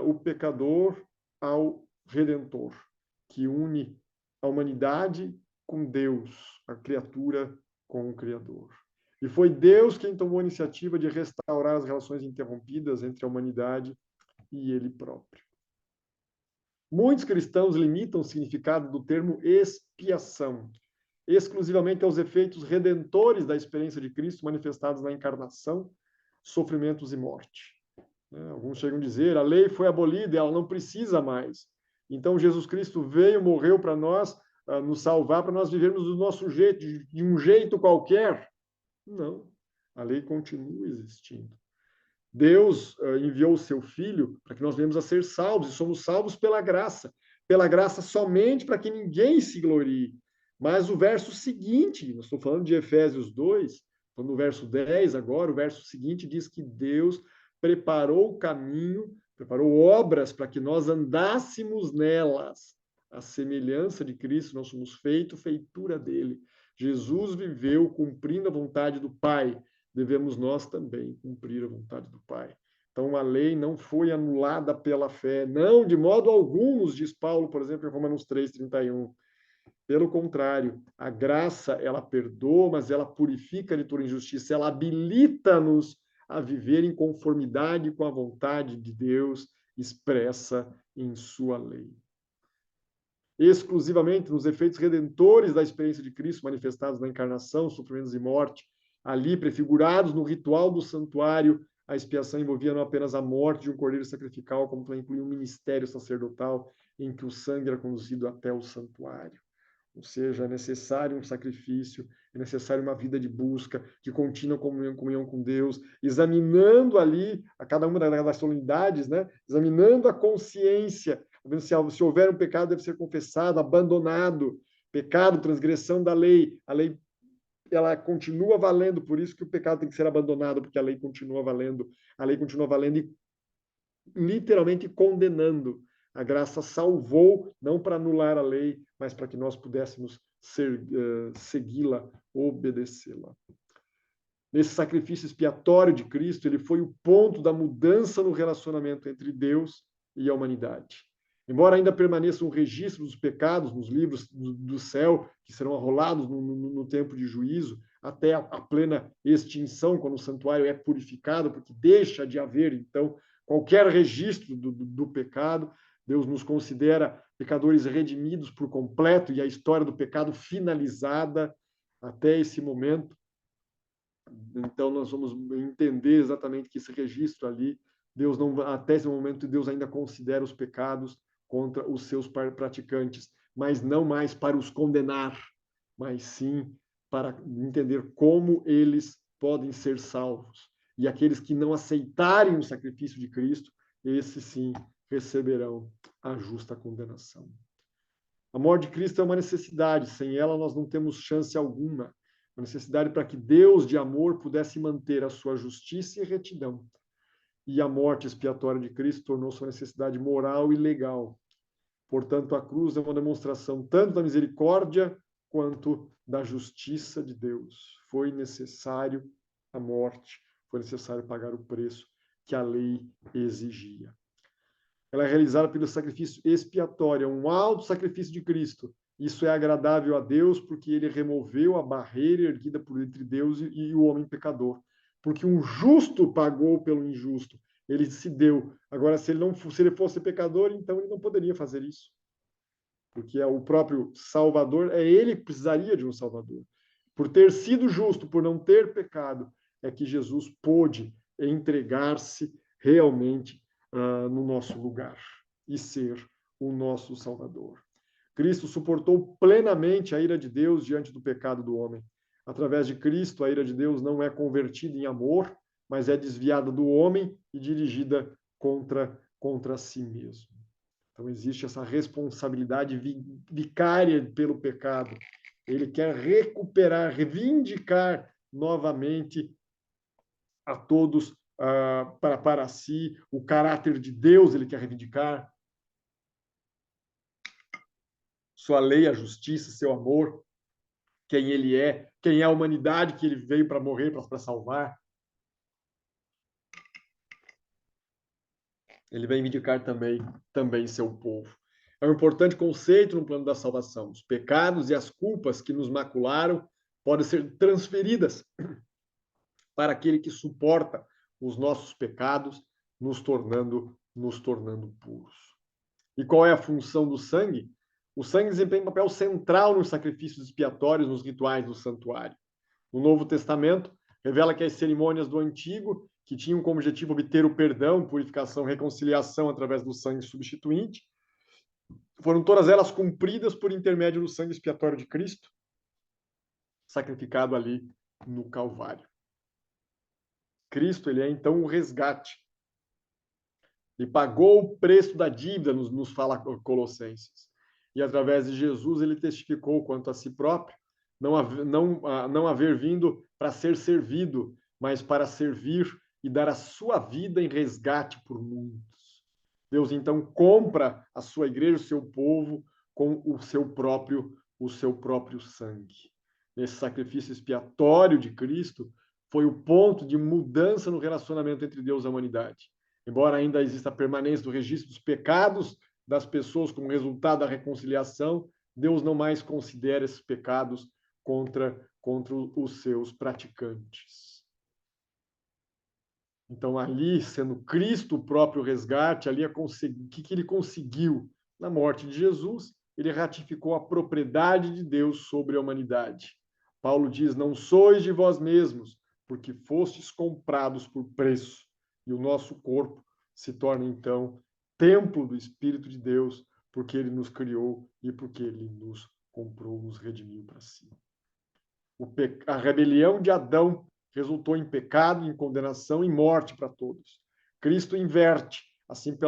o pecador ao Redentor, que une a humanidade com Deus, a criatura com o Criador. E foi Deus quem tomou a iniciativa de restaurar as relações interrompidas entre a humanidade e ele próprio. Muitos cristãos limitam o significado do termo expiação exclusivamente aos efeitos redentores da experiência de Cristo manifestados na encarnação, sofrimentos e morte. Alguns chegam a dizer, a lei foi abolida e ela não precisa mais. Então, Jesus Cristo veio, morreu para nós, nos salvar, para nós vivermos do nosso jeito, de um jeito qualquer. Não, a lei continua existindo. Deus enviou o seu Filho para que nós venhamos a ser salvos, e somos salvos pela graça somente para que ninguém se glorie. Mas o verso seguinte, nós estou falando de Efésios 2, no verso 10 agora, o verso seguinte diz que Deus preparou o caminho, preparou obras para que nós andássemos nelas. A semelhança de Cristo, nós somos feitura dele. Jesus viveu cumprindo a vontade do Pai. Devemos nós também cumprir a vontade do Pai. Então, a lei não foi anulada pela fé. Não, de modo algum, nos diz Paulo, por exemplo, em Romanos 3:31. Pelo contrário, a graça, ela perdoa, mas ela purifica de toda injustiça. Ela habilita-nos a viver em conformidade com a vontade de Deus expressa em sua lei. Exclusivamente nos efeitos redentores da experiência de Cristo manifestados na encarnação, sofrimentos e morte, ali prefigurados no ritual do santuário, a expiação envolvia não apenas a morte de um cordeiro sacrificial, como também incluía um ministério sacerdotal em que o sangue era conduzido até o santuário. Ou seja, é necessário um sacrifício, é necessário uma vida de busca, de contínua comunhão com Deus, examinando ali a cada uma das solenidades, né? Examinando a consciência, se houver um pecado, deve ser confessado, abandonado. Pecado, transgressão da lei. A lei, ela continua valendo, por isso que o pecado tem que ser abandonado, porque a lei continua valendo. A lei continua valendo e literalmente condenando. A graça salvou, não para anular a lei, mas para que nós pudéssemos segui-la, obedecê-la. Nesse sacrifício expiatório de Cristo, ele foi o ponto da mudança no relacionamento entre Deus e a humanidade. Embora ainda permaneça um registro dos pecados nos livros do céu, que serão arrolados no tempo de juízo, até a plena extinção, quando o santuário é purificado, porque deixa de haver, então, qualquer registro do pecado. Deus nos considera pecadores redimidos por completo e a história do pecado finalizada até esse momento. Então, nós vamos entender exatamente que esse registro ali, Deus não, até esse momento, Deus ainda considera os pecados contra os seus praticantes, mas não mais para os condenar, mas sim para entender como eles podem ser salvos. E aqueles que não aceitarem o sacrifício de Cristo, esses sim receberão a justa condenação. A morte de Cristo é uma necessidade, sem ela nós não temos chance alguma. Uma necessidade para que Deus de amor pudesse manter a sua justiça e retidão. E a morte expiatória de Cristo tornou-se uma necessidade moral e legal. Portanto, a cruz é uma demonstração tanto da misericórdia quanto da justiça de Deus. Foi necessário a morte, foi necessário pagar o preço que a lei exigia. Ela é realizada pelo sacrifício expiatório, um alto sacrifício de Cristo. Isso é agradável a Deus porque ele removeu a barreira erguida por entre Deus e o homem pecador. Porque um justo pagou pelo injusto. Ele se deu. Agora, se ele fosse pecador, então ele não poderia fazer isso. Porque é o próprio Salvador, é ele que precisaria de um Salvador. Por ter sido justo, por não ter pecado, é que Jesus pôde entregar-se realmente no nosso lugar e ser o nosso Salvador. Cristo suportou plenamente a ira de Deus diante do pecado do homem. Através de Cristo, a ira de Deus não é convertida em amor, mas é desviada do homem e dirigida contra si mesmo. Então, existe essa responsabilidade vicária pelo pecado. Ele quer recuperar, reivindicar novamente a todos para si o caráter de Deus, ele quer reivindicar sua lei, a justiça, seu amor, quem ele é, quem é a humanidade que ele veio para morrer, para salvar. Ele vem reivindicar também seu povo. É um importante conceito no plano da salvação. Os pecados e as culpas que nos macularam podem ser transferidas para aquele que suporta os nossos pecados, nos tornando puros. E qual é a função do sangue? O sangue desempenha um papel central nos sacrifícios expiatórios, nos rituais do santuário. No Novo Testamento, revela que as cerimônias do Antigo, que tinham como objetivo obter o perdão, purificação, reconciliação através do sangue substituinte, foram todas elas cumpridas por intermédio do sangue expiatório de Cristo, sacrificado ali no Calvário. Cristo, ele é então o resgate. Ele pagou o preço da dívida, nos fala Colossenses. E através de Jesus, ele testificou quanto a si próprio, não haver vindo para ser servido, mas para servir e dar a sua vida em resgate por muitos. Deus então compra a sua igreja, o seu povo, com o seu próprio sangue. Nesse sacrifício expiatório de Cristo, foi o ponto de mudança no relacionamento entre Deus e a humanidade. Embora ainda exista a permanência do registro dos pecados das pessoas como resultado da reconciliação, Deus não mais considera esses pecados contra os seus praticantes. Então, ali, sendo Cristo o próprio resgate, ali o que ele conseguiu? Na morte de Jesus, ele ratificou a propriedade de Deus sobre a humanidade. Paulo diz, não sois de vós mesmos, porque fostes comprados por preço. E o nosso corpo se torna, então, templo do Espírito de Deus, porque ele nos criou e porque ele nos comprou, nos redimiu para si. A rebelião de Adão resultou em pecado, em condenação e morte para todos. Cristo inverte, assim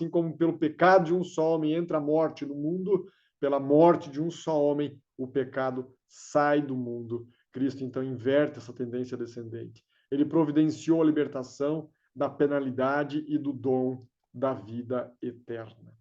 como pelo pecado de um só homem entra a morte no mundo, pela morte de um só homem o pecado sai do mundo. Cristo então inverte essa tendência descendente. Ele providenciou a libertação da penalidade e do dom da vida eterna.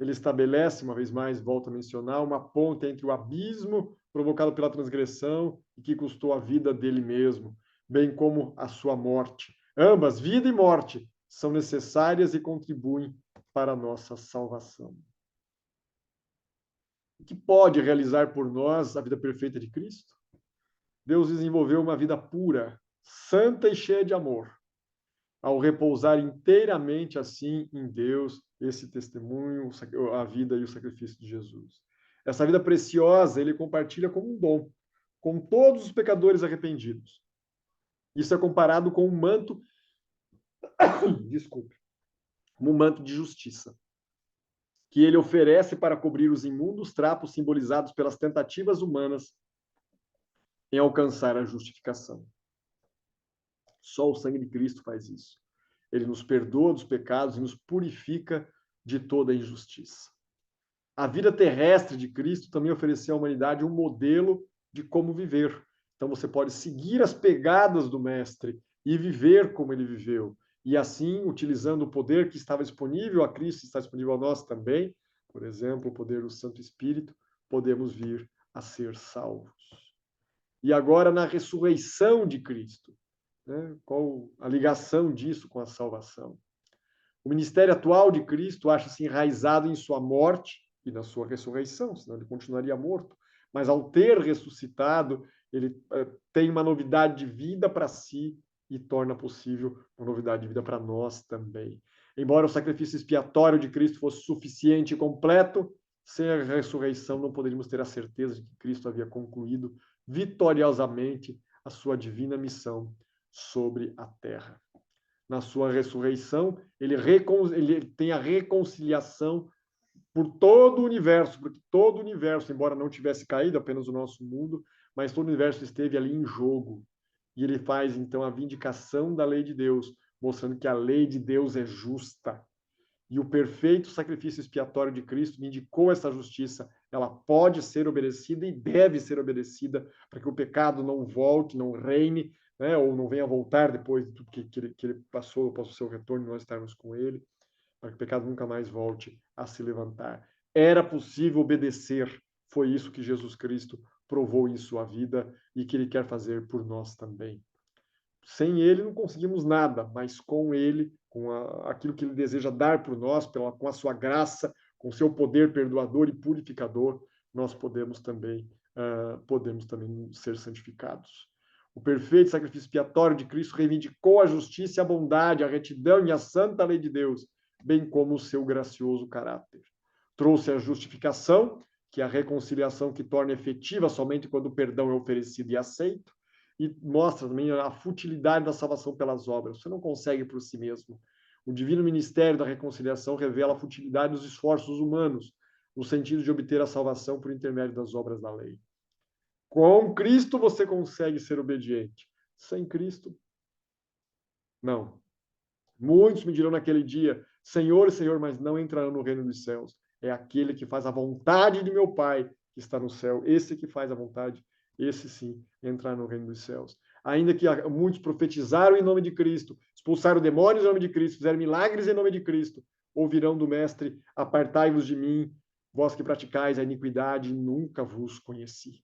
Ele estabelece, uma vez mais, volto a mencionar, uma ponte entre o abismo provocado pela transgressão e que custou a vida dele mesmo, bem como a sua morte. Ambas, vida e morte, são necessárias e contribuem para a nossa salvação. O que pode realizar por nós a vida perfeita de Cristo? Deus desenvolveu uma vida pura, santa e cheia de amor, ao repousar inteiramente assim em Deus, esse testemunho, a vida e o sacrifício de Jesus. Essa vida preciosa ele compartilha como um dom, com todos os pecadores arrependidos. Isso é comparado com um manto, como um manto de justiça, que ele oferece para cobrir os imundos trapos simbolizados pelas tentativas humanas em alcançar a justificação. Só o sangue de Cristo faz isso. Ele nos perdoa dos pecados e nos purifica de toda injustiça. A vida terrestre de Cristo também ofereceu à humanidade um modelo de como viver. Então você pode seguir as pegadas do Mestre e viver como ele viveu. E assim, utilizando o poder que estava disponível a Cristo, está disponível a nós também, por exemplo, o poder do Santo Espírito, podemos vir a ser salvos. E agora, na ressurreição de Cristo, né? Qual a ligação disso com a salvação? O ministério atual de Cristo acha-se enraizado em sua morte e na sua ressurreição, senão ele continuaria morto. Mas ao ter ressuscitado, ele tem uma novidade de vida para si e torna possível uma novidade de vida para nós também. Embora o sacrifício expiatório de Cristo fosse suficiente e completo, sem a ressurreição não poderíamos ter a certeza de que Cristo havia concluído vitoriosamente a sua divina missão sobre a terra. Na sua ressurreição, ele tem a reconciliação por todo o universo, porque todo o universo, embora não tivesse caído, apenas o nosso mundo, mas todo o universo esteve ali em jogo. E ele faz, então, a vindicação da lei de Deus, mostrando que a lei de Deus é justa. E o perfeito sacrifício expiatório de Cristo vindicou essa justiça. Ela pode ser obedecida e deve ser obedecida para que o pecado não volte, não reine, né, ou não venha voltar depois de tudo que ele passou, após o seu retorno, nós estarmos com ele, para que o pecado nunca mais volte a se levantar. Era possível obedecer. Foi isso que Jesus Cristo provou em sua vida e que ele quer fazer por nós também. Sem ele não conseguimos nada, mas com ele, aquilo que ele deseja dar por nós, com a sua graça, com o seu poder perdoador e purificador, nós podemos também ser santificados. O perfeito sacrifício expiatório de Cristo reivindicou a justiça e a bondade, a retidão e a santa lei de Deus, bem como o seu gracioso caráter. Trouxe a justificação, que é a reconciliação que torna efetiva somente quando o perdão é oferecido e aceito, e mostra também a futilidade da salvação pelas obras. Você não consegue por si mesmo. O divino ministério da reconciliação revela a futilidade dos esforços humanos, no sentido de obter a salvação por intermédio das obras da lei. Com Cristo você consegue ser obediente. Sem Cristo, não. Muitos me dirão naquele dia, Senhor, Senhor, mas não entrarão no reino dos céus. É aquele que faz a vontade de meu Pai que está no céu. Esse que faz a vontade, esse sim, entrar no reino dos céus. Ainda que muitos profetizaram em nome de Cristo, expulsaram demônios em nome de Cristo, fizeram milagres em nome de Cristo, ouvirão do Mestre, apartai-vos de mim, vós que praticais a iniquidade, nunca vos conheci.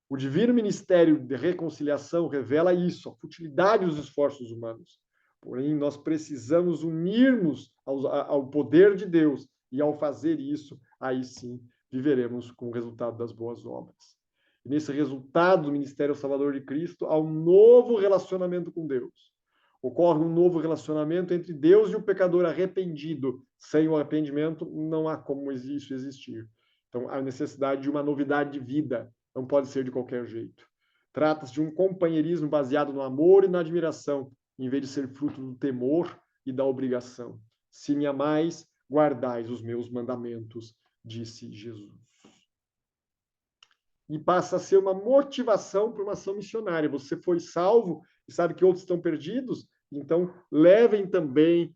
O divino ministério de reconciliação revela isso, a futilidade dos esforços humanos. Porém, nós precisamos unirmos ao poder de Deus, e ao fazer isso, aí sim, viveremos com o resultado das boas obras. E nesse resultado do ministério salvador de Cristo, há um novo relacionamento com Deus. Ocorre um novo relacionamento entre Deus e o pecador arrependido. Sem o arrependimento, não há como isso existir. Então, há necessidade de uma novidade de vida. Não pode ser de qualquer jeito. Trata-se de um companheirismo baseado no amor e na admiração, em vez de ser fruto do temor e da obrigação. Se me amais, guardais os meus mandamentos, disse Jesus. E passa a ser uma motivação para uma ação missionária. Você foi salvo e sabe que outros estão perdidos, então levem também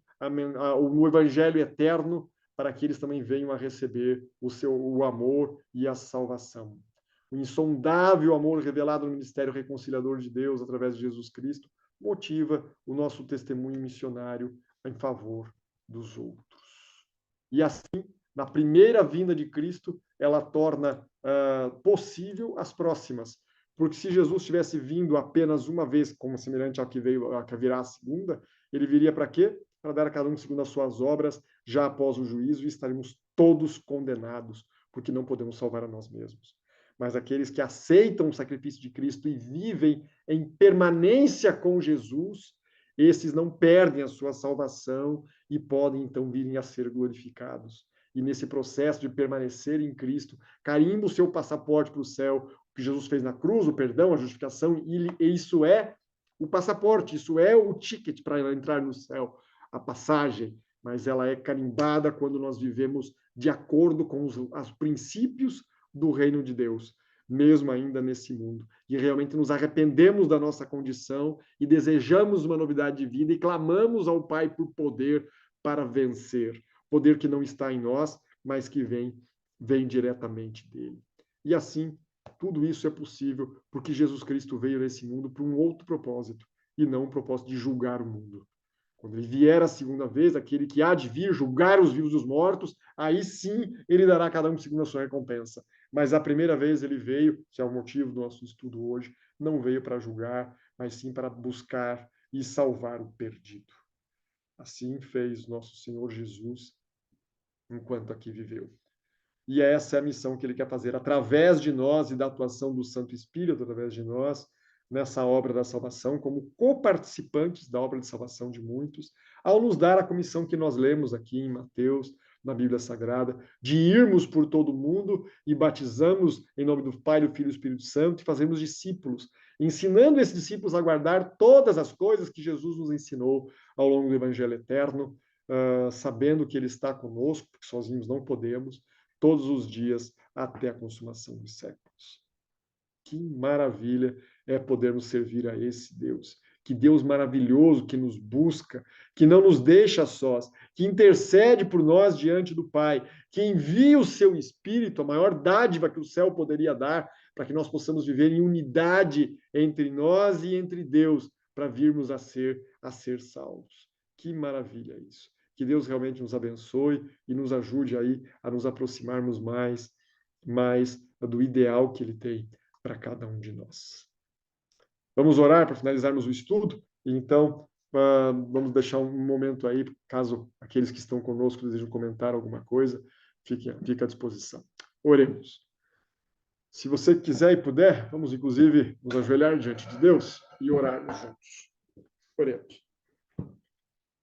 o evangelho eterno para que eles também venham a receber o amor e a salvação. O insondável amor revelado no ministério reconciliador de Deus através de Jesus Cristo motiva o nosso testemunho missionário em favor dos outros. E assim, na primeira vinda de Cristo, ela torna possível as próximas. Porque se Jesus tivesse vindo apenas uma vez, como semelhante ao que virá a segunda, ele viria para quê? Para dar a cada um segundo as suas obras, já após o juízo, e estaremos todos condenados, porque não podemos salvar a nós mesmos. Mas aqueles que aceitam o sacrifício de Cristo e vivem em permanência com Jesus, esses não perdem a sua salvação e podem, então, virem a ser glorificados. E nesse processo de permanecer em Cristo, carimba o seu passaporte para o céu, o que Jesus fez na cruz, o perdão, a justificação, e isso é o passaporte, isso é o ticket para entrar no céu, a passagem, mas ela é carimbada quando nós vivemos de acordo com os princípios do reino de Deus, mesmo ainda nesse mundo. E realmente nos arrependemos da nossa condição e desejamos uma novidade de vida e clamamos ao Pai por poder para vencer. Poder que não está em nós, mas que vem diretamente dele. E assim, tudo isso é possível porque Jesus Cristo veio nesse mundo para um outro propósito, e não um propósito de julgar o mundo. Quando ele vier a segunda vez, aquele que há de vir julgar os vivos e os mortos, aí sim ele dará a cada um segundo a sua recompensa. Mas a primeira vez ele veio, que é o motivo do nosso estudo hoje, não veio para julgar, mas sim para buscar e salvar o perdido. Assim fez nosso Senhor Jesus enquanto aqui viveu. E essa é a missão que ele quer fazer através de nós e da atuação do Santo Espírito através de nós, nessa obra da salvação, como coparticipantes da obra de salvação de muitos, ao nos dar a comissão que nós lemos aqui em Mateus, na Bíblia Sagrada, de irmos por todo o mundo e batizamos em nome do Pai, do Filho e do Espírito Santo e fazemos discípulos, ensinando esses discípulos a guardar todas as coisas que Jesus nos ensinou ao longo do Evangelho Eterno, sabendo que Ele está conosco, porque sozinhos não podemos, todos os dias até a consumação dos séculos. Que maravilha é podermos servir a esse Deus. Que Deus maravilhoso que nos busca, que não nos deixa sós, que intercede por nós diante do Pai, que envia o seu Espírito, a maior dádiva que o céu poderia dar, para que nós possamos viver em unidade entre nós e entre Deus, para virmos a ser salvos. Que maravilha isso. Que Deus realmente nos abençoe e nos ajude aí a nos aproximarmos mais do ideal que Ele tem para cada um de nós. Vamos orar para finalizarmos o estudo? Então, vamos deixar um momento aí, caso aqueles que estão conosco desejam comentar alguma coisa, fique à disposição. Oremos. Se você quiser e puder, vamos inclusive nos ajoelhar diante de Deus e orarmos juntos. Oremos.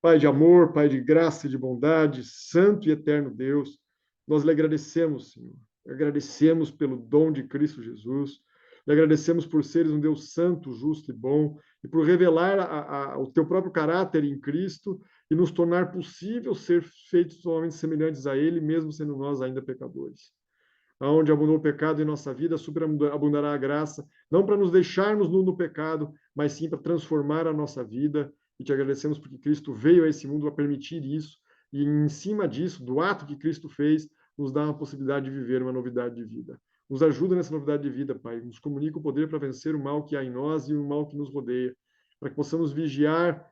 Pai de amor, Pai de graça e de bondade, santo e eterno Deus, nós lhe agradecemos, Senhor. Agradecemos pelo dom de Cristo Jesus. Lhe agradecemos por seres um Deus santo, justo e bom, e por revelar o teu próprio caráter em Cristo e nos tornar possível ser feitos totalmente semelhantes a Ele, mesmo sendo nós ainda pecadores. Aonde abundou o pecado em nossa vida, superabundará a graça, não para nos deixarmos no pecado, mas sim para transformar a nossa vida. E te agradecemos porque Cristo veio a esse mundo a permitir isso, e em cima disso, do ato que Cristo fez, nos dá uma possibilidade de viver uma novidade de vida. Nos ajuda nessa novidade de vida, Pai. Nos comunica o poder para vencer o mal que há em nós e o mal que nos rodeia, para que possamos vigiar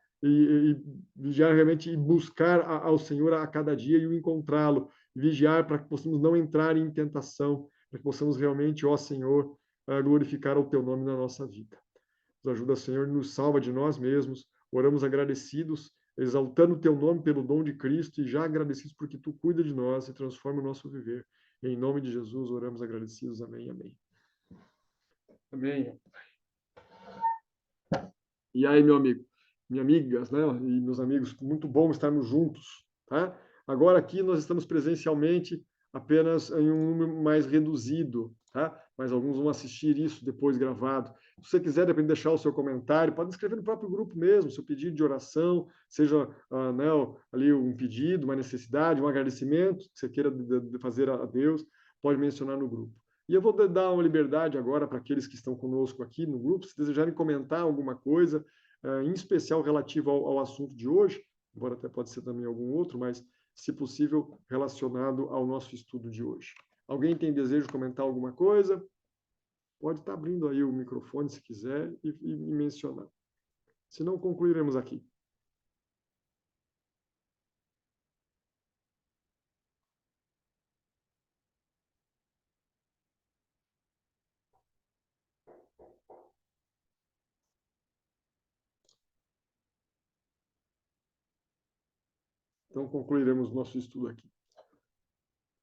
vigiar realmente e buscar ao Senhor a cada dia e o encontrá-lo. Vigiar para que possamos não entrar em tentação, para que possamos realmente, ó Senhor, glorificar o teu nome na nossa vida. Nos ajuda, Senhor, nos salva de nós mesmos. Oramos agradecidos, exaltando o teu nome pelo dom de Cristo e já agradecidos porque tu cuida de nós e transforma o nosso viver. Em nome de Jesus, oramos agradecidos. Amém, amém. Amém. E aí, meu amigo, minhas amigas, né, e meus amigos, muito bom estarmos juntos, tá? Agora aqui nós estamos presencialmente apenas em um número mais reduzido, tá? Mas alguns vão assistir isso depois gravado. Se você quiser, depende de deixar o seu comentário, pode escrever no próprio grupo mesmo, seu pedido de oração, seja né, ali um pedido, uma necessidade, um agradecimento que você queira fazer a Deus, pode mencionar no grupo. E eu vou dar uma liberdade agora para aqueles que estão conosco aqui no grupo, se desejarem comentar alguma coisa, em especial relativo ao assunto de hoje, embora até pode ser também algum outro, mas, se possível, relacionado ao nosso estudo de hoje. Alguém tem desejo de comentar alguma coisa? Pode estar abrindo aí o microfone, se quiser, e mencionar. Se não, concluiremos aqui. Então, concluiremos nosso estudo aqui.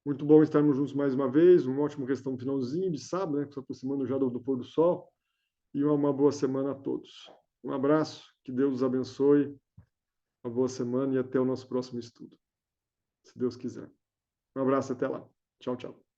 Muito bom estarmos juntos mais uma vez, um ótimo restante finalzinho de sábado, né, se aproximando já do pôr do sol, e uma boa semana a todos. Um abraço, que Deus os abençoe, uma boa semana e até o nosso próximo estudo, se Deus quiser. Um abraço, até lá. Tchau, tchau.